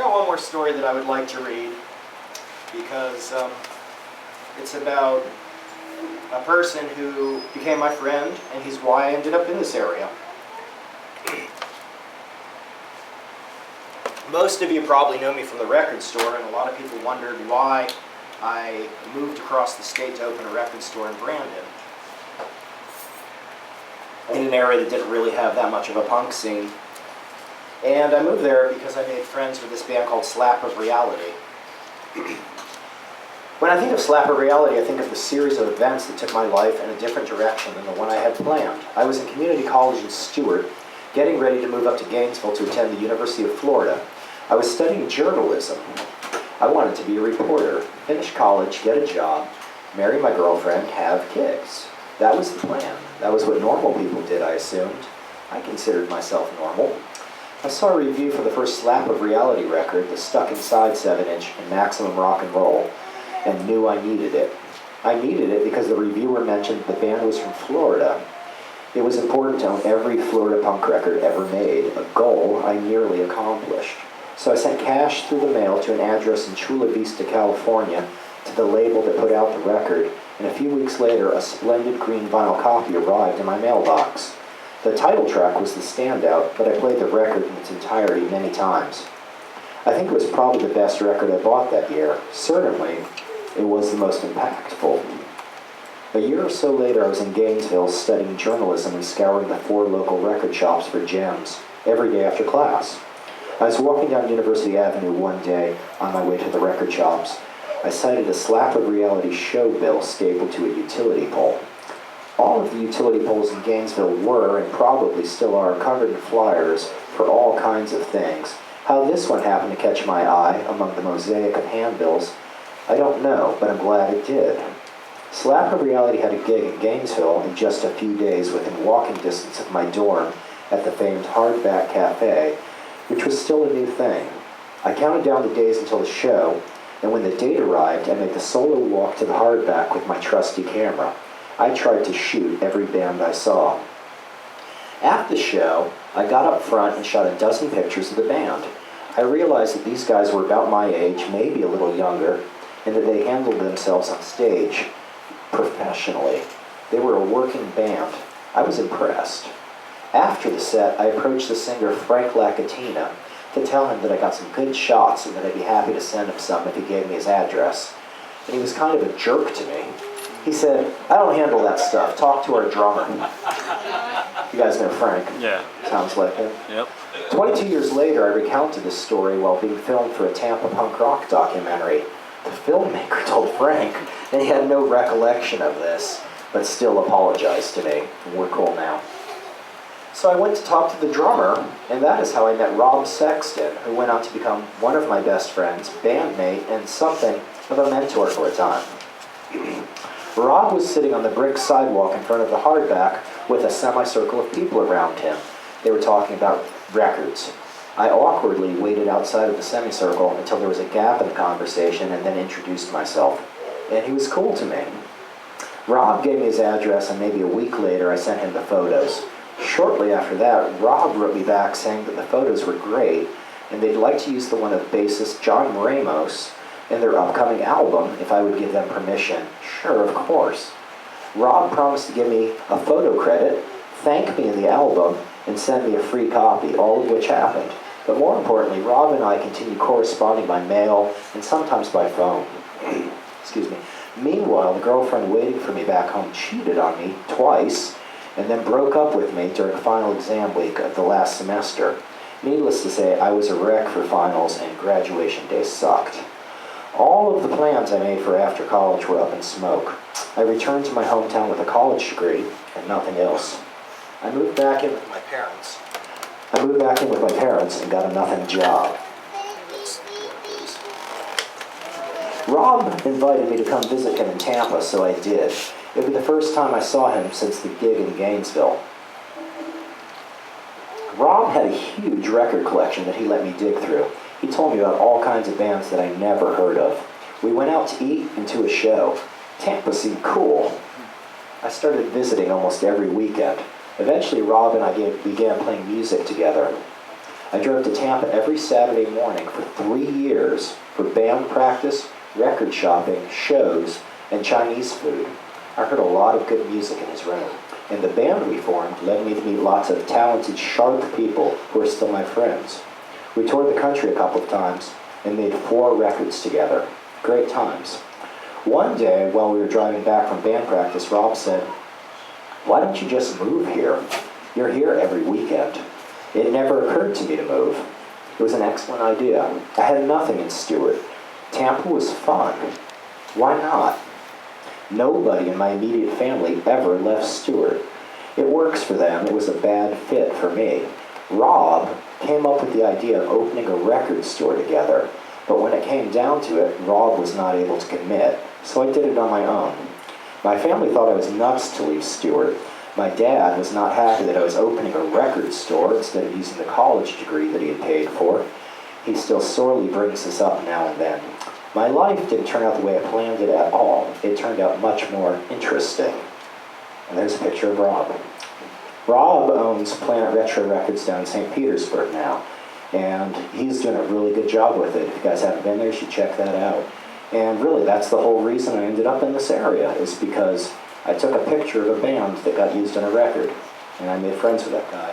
got one more story that I would like to read because it's about a person who became my friend, and he's why I ended up in this area. Most of you probably know me from the record store, and a lot of people wondered why I moved across the state to open a record store in Brandon, in an area that didn't really have that much of a punk scene. And I moved there because I made friends with this band called Slap of Reality. When I think of Slap of Reality, I think of the series of events that took my life in a different direction than the one I had planned. I was in community college in Stewart, getting ready to move up to Gainesville to attend the University of Florida. I was studying journalism. I wanted to be a reporter, finish college, get a job, marry my girlfriend, have kids. That was the plan. That was what normal people did, I assumed. I considered myself normal. I saw a review for the first Slap of Reality record, the Stuck Inside 7-inch in Maximum Rock and Roll, and knew I needed it. I needed it because the reviewer mentioned the band was from Florida. It was important to own every Florida punk record ever made, a goal I nearly accomplished. So I sent cash through the mail to an address in Chula Vista, California, to the label that put out the record, and a few weeks later a splendid green vinyl copy arrived in my mailbox. The title track was the standout, but I played the record in its entirety many times. I think it was probably the best record I bought that year. Certainly, it was the most impactful. A year or so later, I was in Gainesville studying journalism and scouring the 4 local record shops for gems every day after class. I was walking down University Avenue one day on my way to the record shops. I sighted a Slap of Reality show bill stapled to a utility pole. All of the utility poles in Gainesville were, and probably still are, covered in flyers for all kinds of things. How this one happened to catch my eye among the mosaic of handbills, I don't know, but I'm glad it did. Slap of Reality had a gig in Gainesville in just a few days within walking distance of my dorm at the famed Hardback Cafe, which was still a new thing. I counted down the days until the show, and when the date arrived, I made the solo walk to the Hardback with my trusty camera. I tried to shoot every band I saw. At the show, I got up front and shot a dozen pictures of the band. I realized that these guys were about my age, maybe a little younger, and that they handled themselves on stage professionally. They were a working band. I was impressed. After the set, I approached the singer Frank Lacatina to tell him that I got some good shots and that I'd be happy to send him some if he gave me his address. And he was kind of a jerk to me. He said, "I don't handle that stuff. Talk to our drummer." You guys know Frank? Yeah. Sounds like him. Yep. 22 years later, I recounted this story while being filmed for a Tampa punk rock documentary. The filmmaker told Frank that he had no recollection of this, but still apologized to me. We're cool now. So I went to talk to the drummer, and that is how I met Rob Sexton, who went on to become one of my best friends, bandmate, and something of a mentor for a time. Rob was sitting on the brick sidewalk in front of the Hardback with a semicircle of people around him. They were talking about records. I awkwardly waited outside of the semicircle until there was a gap in the conversation and then introduced myself. And he was cool to me. Rob gave me his address, and maybe a week later I sent him the photos. Shortly after that, Rob wrote me back saying that the photos were great and they'd like to use the one of bassist John Ramos in their upcoming album if I would give them permission. Sure, of course. Rob promised to give me a photo credit, thank me in the album, and send me a free copy, all of which happened. But more importantly, Rob and I continued corresponding by mail and sometimes by phone. Excuse me. Meanwhile, the girlfriend waiting for me back home cheated on me twice and then broke up with me during final exam week of the last semester. Needless to say, I was a wreck for finals and graduation day sucked. All of the plans I made for after college were up in smoke. I returned to my hometown with a college degree and nothing else. I moved back in with my parents and got a nothing job. Rob invited me to come visit him in Tampa, so I did. It would be the first time I saw him since the gig in Gainesville. Rob had a huge record collection that he let me dig through. He told me about all kinds of bands that I never heard of. We went out to eat and to a show. Tampa seemed cool. I started visiting almost every weekend. Eventually, Rob and I began playing music together. I drove to Tampa every Saturday morning for 3 years for band practice, record shopping, shows, and Chinese food. I heard a lot of good music in his room, and the band we formed led me to meet lots of talented, sharp people who are still my friends. We toured the country a couple of times and made 4 records together. Great times. One day, while we were driving back from band practice, Rob said, "Why don't you just move here? You're here every weekend." It never occurred to me to move. It was an excellent idea. I had nothing in Stewart. Tampa was fun. Why not? Nobody in my immediate family ever left Stewart. It works for them. It was a bad fit for me. Rob came up with the idea of opening a record store together, but when it came down to it, Rob was not able to commit, so I did it on my own. My family thought I was nuts to leave Stewart. My dad was not happy that I was opening a record store instead of using the college degree that he had paid for. He still sorely brings this up now and then. My life didn't turn out the way I planned it at all. It turned out much more interesting. And there's a picture of Rob. Rob owns Planet Retro Records down in St. Petersburg now, and he's doing a really good job with it. If you guys haven't been there, you should check that out. And really, that's the whole reason I ended up in this area, is because I took a picture of a band that got used on a record, and I made friends with that guy.